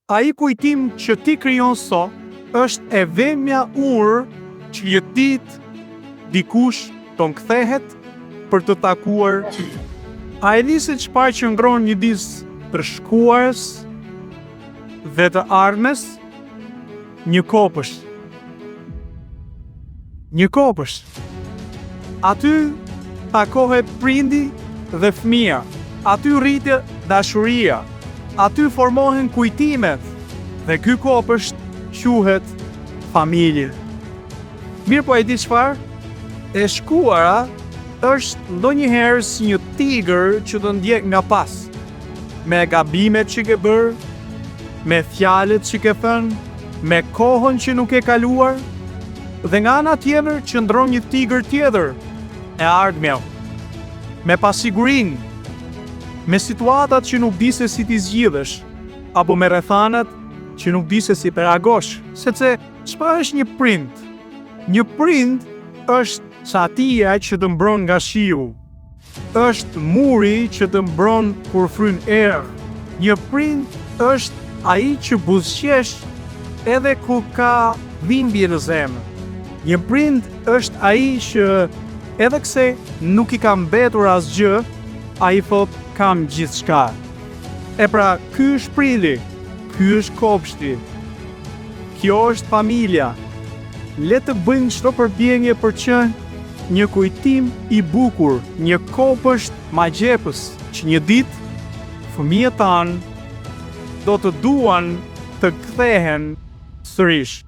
Ai kujtim që ti krijon sot është e vemja urë që një ditë dikush të kthehet për të takuar. A e di se çfarë që ngron një dis të shkuarës dhe të ardhmes? Një kopësht. Një kopësht. Aty takohet prindi dhe fëmia. Aty rritet dashuria. Aty formohen kujtimet. Dhe ky kopësht quhet familje. Mirë, po e di çfarë? E shkuara është ndonjëherë si një tigër që të ndjek nga pas, me gabimet që ke bërë, me fjalët që ke thënë, me kohën që nuk e kaluar, dhe nga ana tjetër qëndron një tigër tjetër, e ardhmja, me pasigurinë, me situatat që nuk di se si t'i zgjidhësh, apo me rrethanat që nuk di se si të reagosh, sepse çfarë është një prind? Një prind është çatia që të mbron nga shiu. Është muri që të mbron kur fryn erë. Një prind është ai që buzëqesh edhe kur ka dhimbje në zemër. Një prind është ai që edhe pse nuk i ka mbetur asgjë, ai thot kam gjithçka. E pra, ky është prindi, ky është kopshti. Kjo është familja. Le të bëjmë çdo përbjekje për që një kujtim i bukur, një kopësht magjepës, që një ditë fëmijët tanë do të duan të kthehen sërish.